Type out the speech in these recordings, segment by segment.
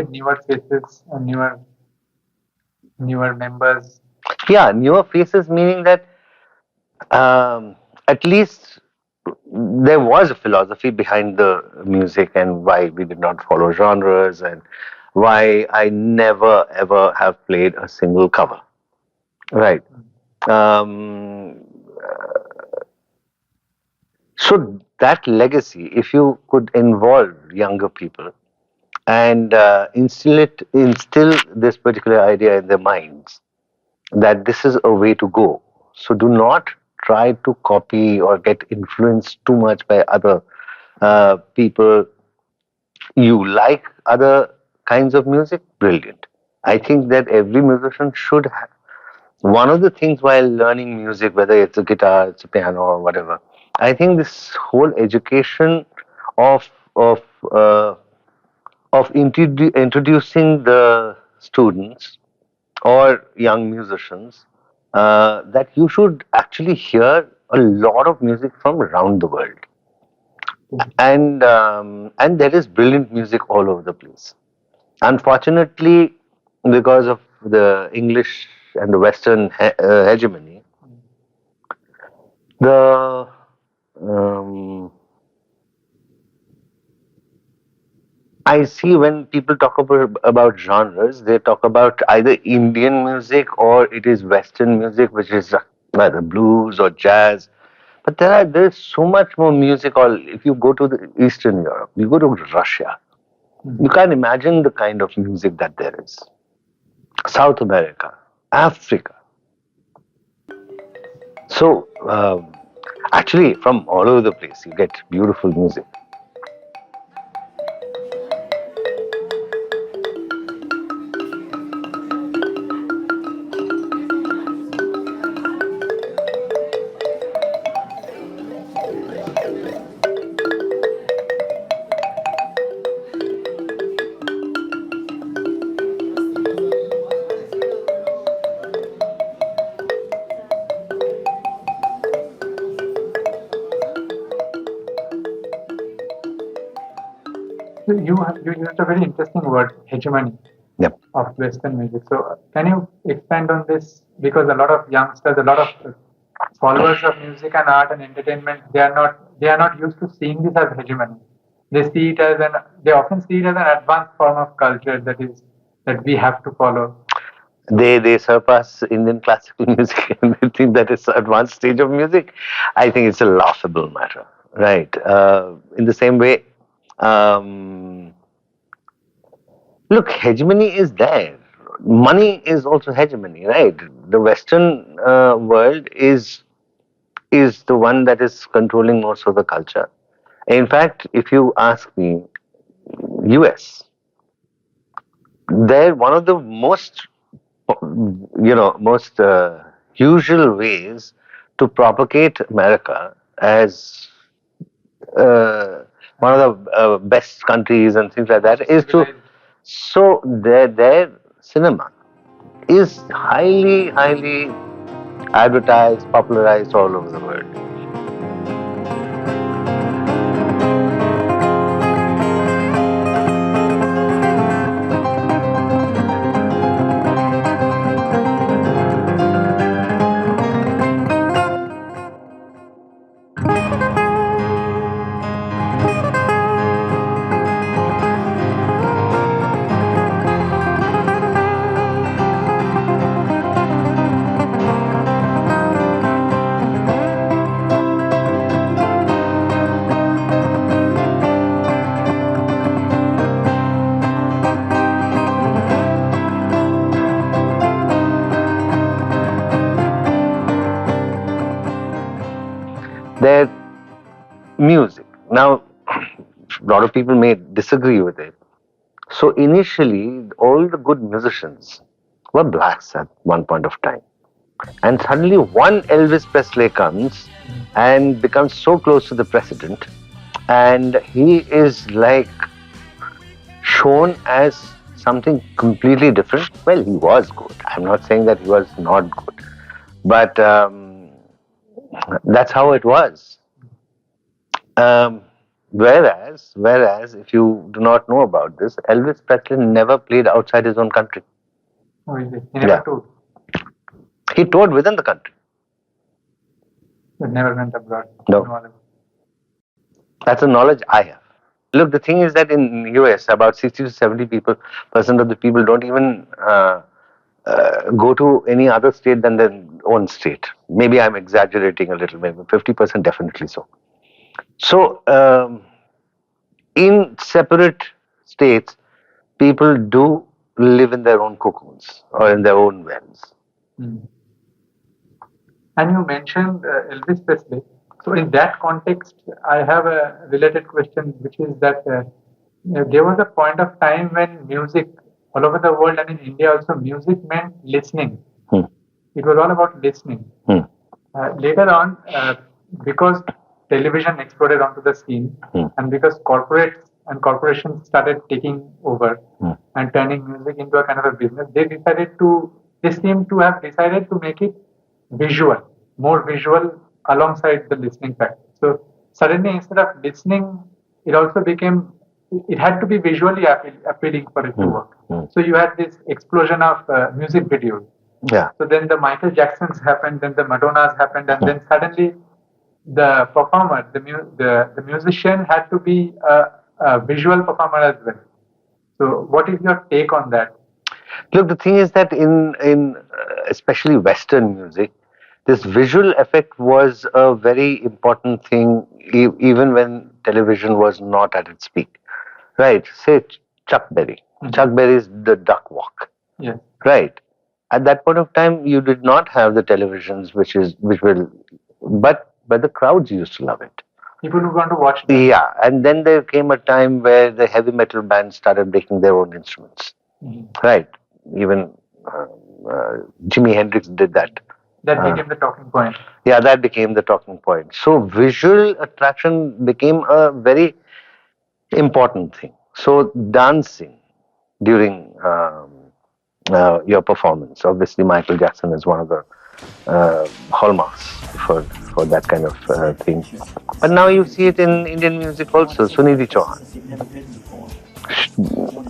newer faces and newer members. Yeah, newer faces meaning that at least there was a philosophy behind the music and why we did not follow genres and why I never ever have played a single cover. Right. Um, so that legacy, if you could involve younger people and instill this particular idea in their minds that this is a way to go. So do not try to copy or get influenced too much by other people. You like other kinds of music? Brilliant. I think that every musician should have. One of the things while learning music, whether it's a guitar, it's a piano, or whatever, I think this whole education of of uh, introducing the students or young musicians that you should actually hear a lot of music from around the world, and there is brilliant music all over the place. Unfortunately, because of the English and the Western hegemony, the um, I see when people talk about genres, they talk about either Indian music or it is Western music, which is either blues or jazz. But there's so much more music. Or if you go to the Eastern Europe, you go to Russia, you can't imagine the kind of music that there is. South America, Africa. So actually, from all over the place, you get beautiful music. You used a very interesting word, hegemony Yep. of Western music. So can you expand on this? Because a lot of youngsters, a lot of followers of music and art and entertainment, they are not used to seeing this as hegemony. They often see it as an advanced form of culture that we have to follow. They surpass Indian classical music and they think that it's advanced stage of music. I think it's a laughable matter, right? In the same way, um, look, hegemony is there. Money is also hegemony, right? The Western world is the one that is controlling most of the culture. In fact, if you ask me, US, they're one of the most most usual ways to propagate America as one of the best countries and things like that is to. So their cinema is highly advertised, popularized all over the world. Their music. Now, a lot of people may disagree with it. So initially, all the good musicians were blacks at one point of time. And suddenly one Elvis Presley comes and becomes so close to the president, and he is like shown as something completely different. Well, he was good. I'm not saying that he was not good, but that's how it was. Um, Whereas, if you do not know about this, Elvis Presley never played outside his own country. Oh, is it? He never toured. He toured within the country. But never went abroad. No. That's a knowledge I have. Look, the thing is that in US, about 60 to 70% of the people don't even go to any other state than their own state. Maybe I'm exaggerating a little, maybe 50% definitely so. So, in separate states, people do live in their own cocoons or in their own wells. And you mentioned Elvis Presley. So in that context, I have a related question, which is that there was a point of time when music all over the world and in India also, music meant listening. It was all about listening. Later on, because television exploded onto the scene, and because corporates and corporations started taking over and turning music into a kind of a business, they seem to have decided to make it visual, more visual alongside the listening factor. So suddenly, instead of listening, it had to be visually appealing for it to work. So you had this explosion of music videos. Yeah. So then the Michael Jacksons happened, then the Madonnas happened, and then suddenly the performer, the musician had to be a visual performer as well. So what is your take on that? Look, the thing is that in especially Western music, this visual effect was a very important thing even when television was not at its peak. Right? Say Chuck Berry. Chuck Berry's The Duck Walk. Yes. Right. At that point of time, you did not have the televisions, but the crowds used to love it. People who want to watch that. Yeah, and then there came a time where the heavy metal bands started breaking their own instruments. Right. Even Jimi Hendrix did that. That became the talking point. Yeah, that became the talking point. So visual attraction became a very important thing. So dancing during your performance, obviously Michael Jackson is one of the hallmarks for that kind of thing. But now you see it in Indian music also. Sunidhi Chauhan.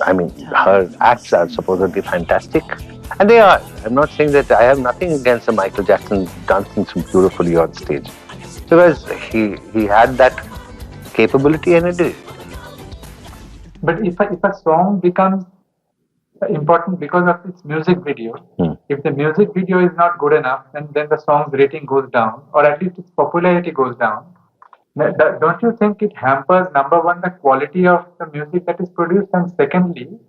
I mean, her acts are supposedly fantastic. And they are. I'm not saying that I have nothing against the Michael Jackson dancing so beautifully on stage. Because he had that capability and it did. But if a song becomes important because of its music video, if the music video is not good enough, then the song's rating goes down, or at least its popularity goes down. Don't you think it hampers, number one, the quality of the music that is produced, and secondly,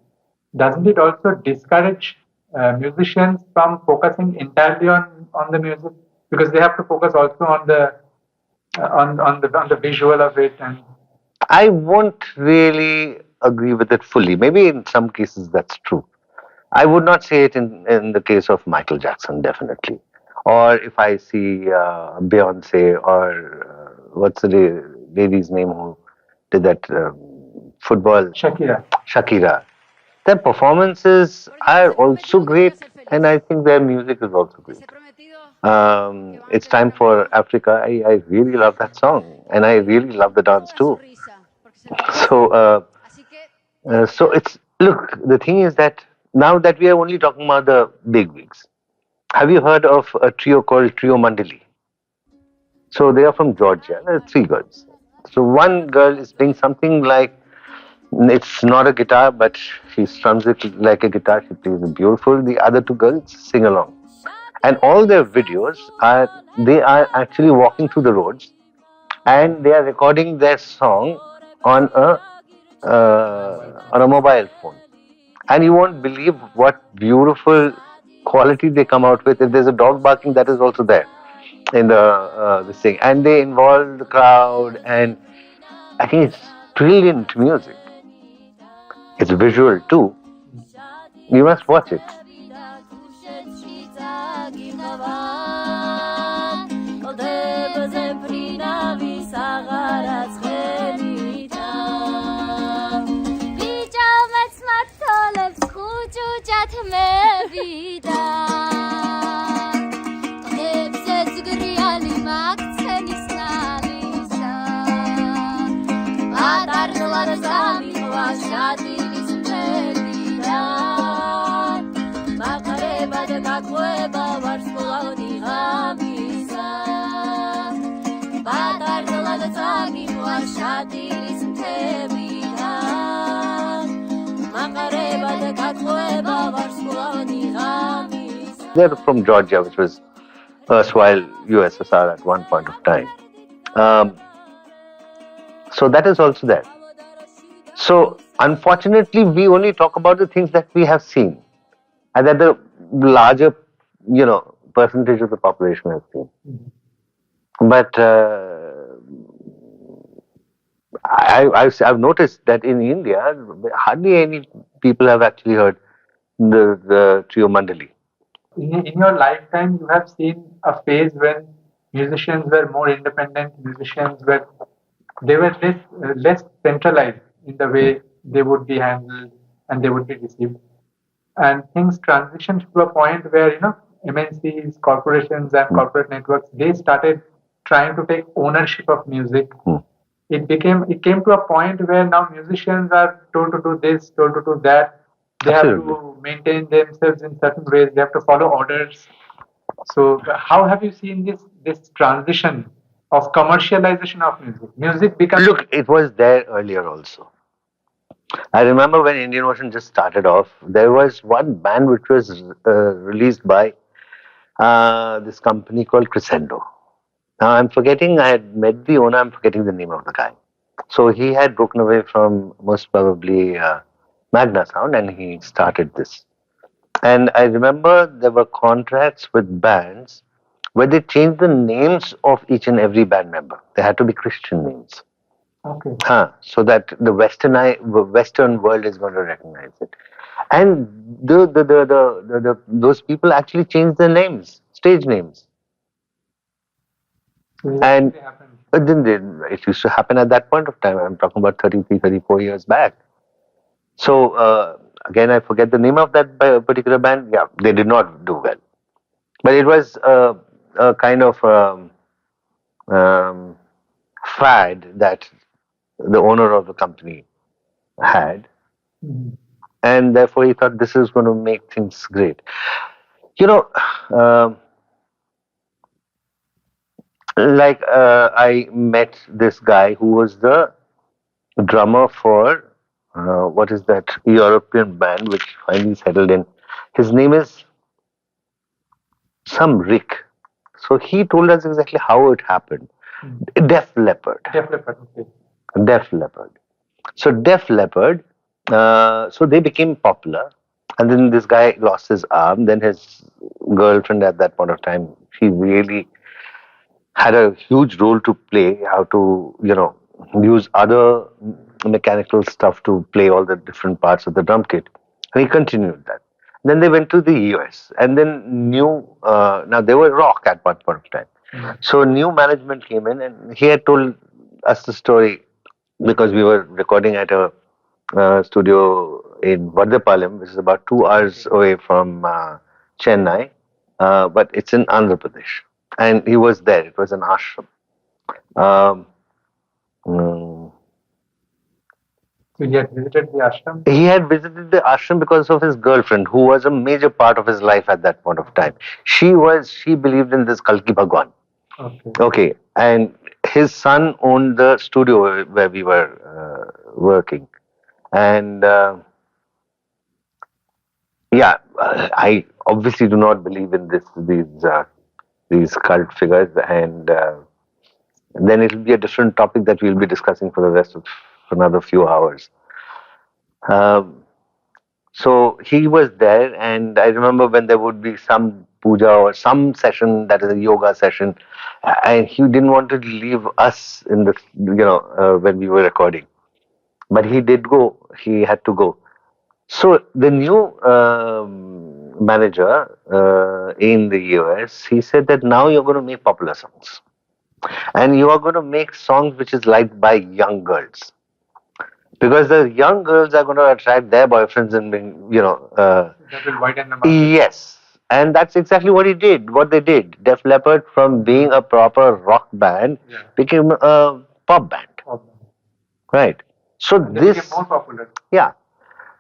doesn't it also discourage musicians from focusing entirely on the music, because they have to focus also on the visual of it? And I won't really agree with it fully. Maybe in some cases that's true. I would not say it in the case of Michael Jackson, definitely. Or if I see Beyonce or what's the lady's name who did that football? Shakira. Their performances are also great, and I think their music is also great. It's Time for Africa. I really love that song, and I really love the dance too. So it's, look, the thing is that now that we are only talking about the bigwigs, have you heard of a trio called Trio Mandali? So they are from Georgia. There are three girls. So one girl is playing something like, it's not a guitar, but she strums it like a guitar. She plays it beautiful. The other two girls sing along. And all their videos they are actually walking through the roads, and they are recording their song on a mobile phone. And you won't believe what beautiful quality they come out with. If there's a dog barking, that is also there in the thing. And they involve the crowd, and I think it's brilliant music. It's visual too. You must watch it. They're from Georgia, which was erstwhile USSR at one point of time. So that is also there. So unfortunately, we only talk about the things that we have seen, and that the larger, percentage of the population has seen. But I've noticed that in India, hardly any people have actually heard the trio Mandali. In your lifetime, you have seen a phase when musicians were more independent. Musicians were less centralized in the way they would be handled and they would be received. And things transitioned to a point where MNCs, corporations, and corporate networks, they started trying to take ownership of music. It came to a point where now musicians are told to do this, told to do that. They have to maintain themselves in certain ways. They have to follow orders. So, how have you seen this transition of commercialization of music? Music becomes. Look, it was there earlier also. I remember when Indian Ocean just started off, there was one band which was released by this company called Crescendo. Now I'm forgetting, I had met the owner, I'm forgetting the name of the guy. So he had broken away from most probably Magna Sound and he started this. And I remember there were contracts with bands where they changed the names of each and every band member. They had to be Christian names. Okay. So that the Western world is going to recognize it. And those people actually changed their names, stage names. And it used to happen at that point of time. I'm talking about 33, 34 years back. So again, I forget the name of that particular band. Yeah, they did not do well. But it was a kind of fad that the owner of the company had. And therefore he thought this is going to make things great. I met this guy who was the drummer for what is that European band which finally settled in. His name is some Rick. So he told us exactly how it happened. Def Leppard. Def Leppard. So Def Leppard, so they became popular. And then this guy lost his arm. Then his girlfriend at that point of time, she really had a huge role to play, how to, use other mechanical stuff to play all the different parts of the drum kit. And he continued that. Then they went to the US and then now they were rock at one point of time. So new management came in and he had told us the story because we were recording at a studio in Vadapalem, which is about 2 hours away from Chennai, but it's in Andhra Pradesh. And he was there. It was an ashram. So he had visited the ashram? He had visited the ashram because of his girlfriend, who was a major part of his life at that point of time. She believed in this Kalki Bhagwan. Okay. And his son owned the studio where we were working. And I obviously do not believe in these cult figures, and then it will be a different topic that we'll be discussing for the rest of another few hours. So he was there, and I remember when there would be some puja or some session, that is a yoga session, and he didn't want to leave us in the when we were recording, but he did go. He had to go. So the new manager in the US, he said that now you're going to make popular songs. And you are going to make songs which is liked by young girls. Because the young girls are going to attract their boyfriends and that will widen the market. Yes. And that's exactly what they did. Def Leppard, from being a proper rock band, became a pop band. Right. So they became more popular. Yeah.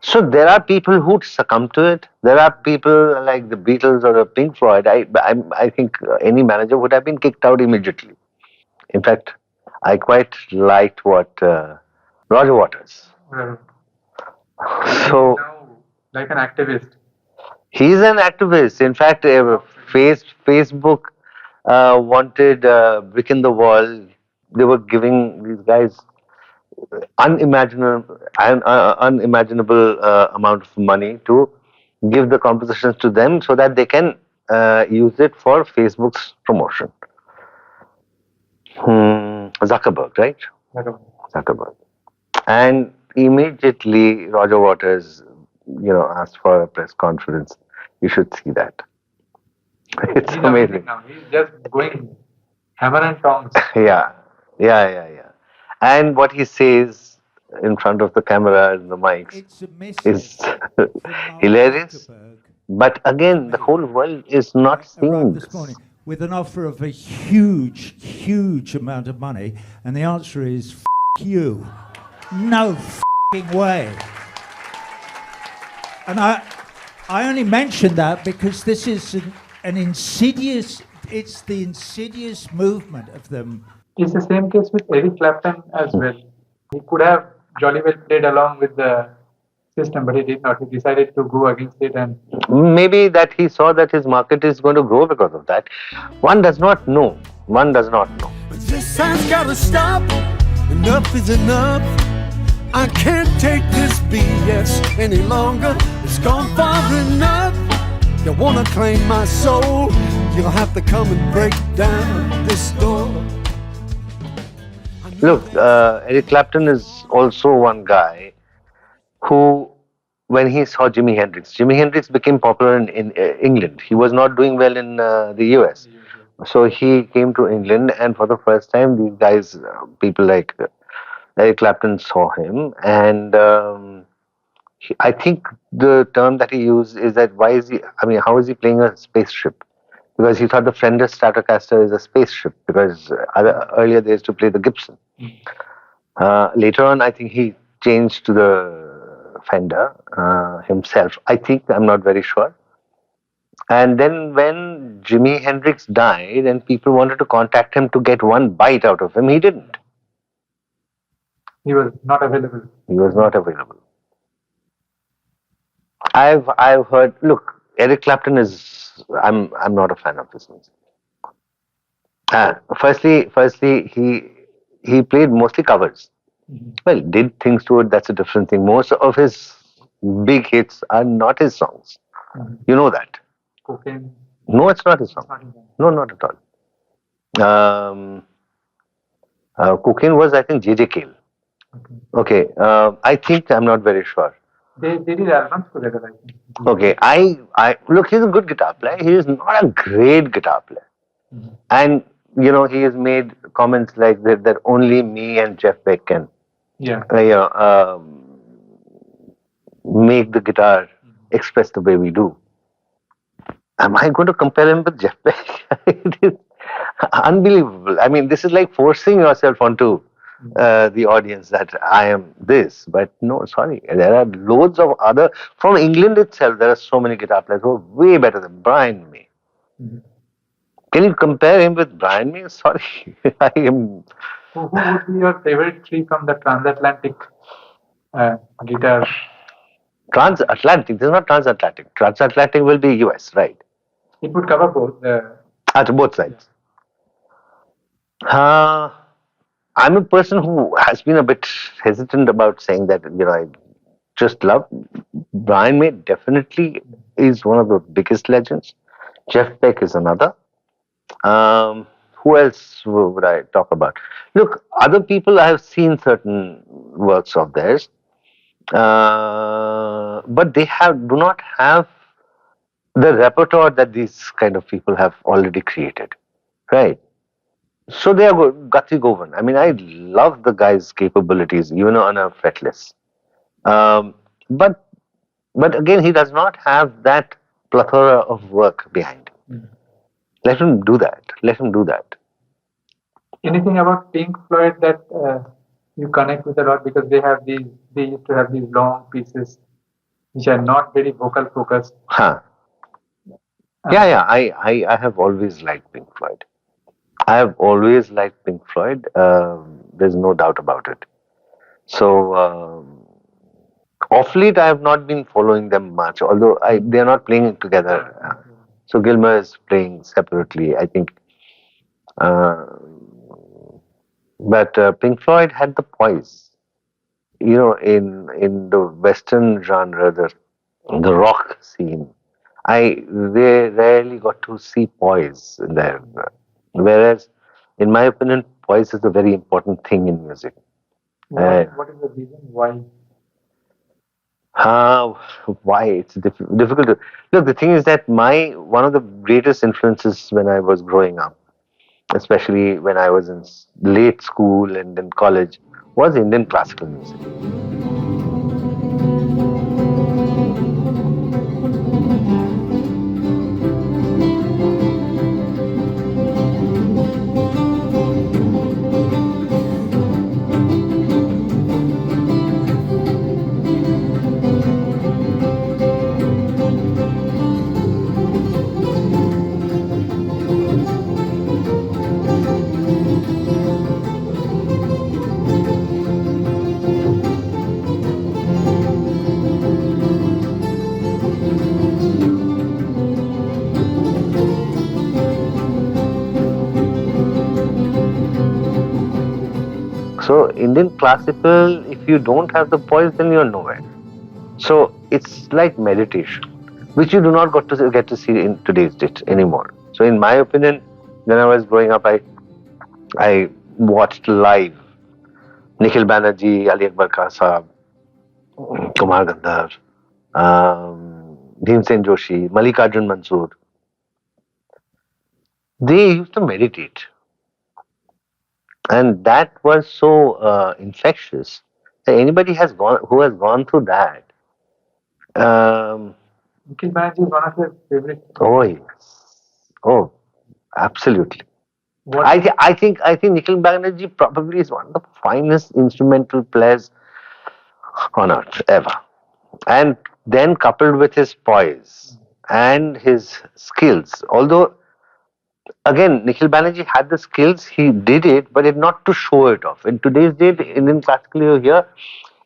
So there are people who succumb to it. There are people like the Beatles or the Pink Floyd. I think any manager would have been kicked out immediately. In fact, I quite liked what Roger Waters. Well, So now like an activist. he's an activist. In fact, Facebook wanted brick in the wall. They were giving these guys unimaginable amount of money to give the compositions to them so that they can use it for Facebook's promotion. Zuckerberg, right? Zuckerberg. And immediately Roger Waters, asked for a press conference. You should see that. It's He's amazing. now. He's just going hammer and tongs. Yeah, yeah. And what he says in front of the camera and the mics is hilarious. But again, the whole world is not seeing this. With an offer of a huge amount of money, and the answer is F you. No f***ing way. And I only mention that because this is an insidious, it's the insidious movement of them. It's the same case with Eric Clapton as well. He could have jolly well played along with the system, but he did not. He decided to go against it, and maybe that he saw that his market is going to grow because of that. One does not know. One does not know. But this has got to stop. Enough is enough. I can't take this BS any longer. It's gone far enough. You want to claim my soul? You'll have to come and break down this door. Look, Eric Clapton is also one guy who, when he saw Jimi Hendrix became popular in England. He was not doing well in the US. So he came to England, and for the first time, these guys, people like Eric Clapton saw him. And I think the term that he used is that how is he playing a spaceship? Because he thought the Fender Stratocaster is a spaceship, because earlier they used to play the Gibson. Later on, I think he changed to the Fender himself. I think, I'm not very sure. And then when Jimi Hendrix died and people wanted to contact him to get one bite out of him, he didn't. he was not available. He was not available. I've heard. Look, Eric Clapton is. I'm not a fan of his music. Firstly, he played mostly covers. Well, did things to it. That's a different thing. Most of his big hits are not his songs. You know that. Cocaine. No, it's not his song. Not even. No, not at all. Cocaine was, I think, J.J. Cale. Okay. I think, I'm not very sure. They did albums together, I think. Okay. I look, he's a good guitar player. He is not a great guitar player. And, he has made comments like that only me and Jeff Beck can make the guitar express the way we do. Am I going to compare him with Jeff Beck? It is unbelievable. I mean, this is like forcing yourself onto the audience that I am this. But no, sorry. There are loads of other... From England itself, there are so many guitar players who are way better than Brian May. Can you compare him with Brian May? Sorry. I am... Who would be your favorite three from the transatlantic guitar? Transatlantic? This is not transatlantic. Transatlantic will be US, right? It would cover both. To both sides. I'm a person who has been a bit hesitant about saying that, I just love Brian May. Definitely is one of the biggest legends. Jeff Beck is another. Who else would I talk about? Look, other people, I have seen certain works of theirs, but they do not have the repertoire that these kind of people have already created, right? So they are good. Guthrie Govan. I mean, I love the guy's capabilities, even on a fretless. But again, he does not have that plethora of work behind him. Let him do that. Let him do that. Anything about Pink Floyd that you connect with a lot, because they used to have these long pieces which are not very vocal focused. Huh. Yeah. I have always liked Pink Floyd. I have always liked Pink Floyd. There's no doubt about it. So, off late, I have not been following them much, although they are not playing together. So, Gilmour is playing separately, I think. Uh, but Pink Floyd had the poise. In the Western genre, the rock scene, they rarely got to see poise there. Whereas, in my opinion, poise is a very important thing in music. What is the reason why? Why it's difficult to look. The thing is that one of the greatest influences when I was growing up, especially when I was in late school and in college, was Indian classical music. So Indian classical, if you don't have the poise, then you're nowhere. So it's like meditation, which you do not get to see in today's date anymore. So in my opinion, when I was growing up, I watched live Nikhil Banerjee, Ali Akbar Khan Saab, Kumar Gandhar, Bhimsen Joshi, Mallikarjun Mansoor. They used to meditate. And that was so infectious that anybody who has gone through that. Nikhil Banerjee is one of your favorite. Oh yes, oh absolutely. I think Nikhil Banerjee probably is one of the finest instrumental players on earth ever, and then coupled with his poise and his skills, although. Again, Nikhil Banerjee had the skills, he did it, but not to show it off. In today's date, Indian classical you hear,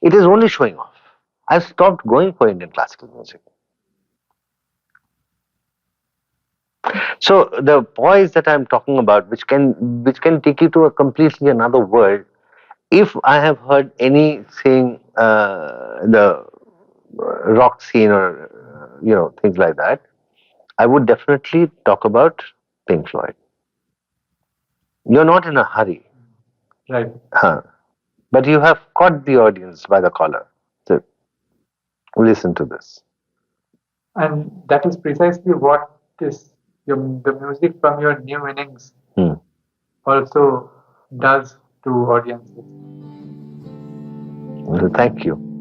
it is only showing off. I've stopped going for Indian classical music. So the poise that I'm talking about, which can take you to a completely another world, if I have heard any saying the rock scene or things like that, I would definitely talk about Pink Floyd. You're not in a hurry. Right. But you have caught the audience by the collar. So listen to this. And that is precisely what the music from your new innings also does to audiences. Well, thank you.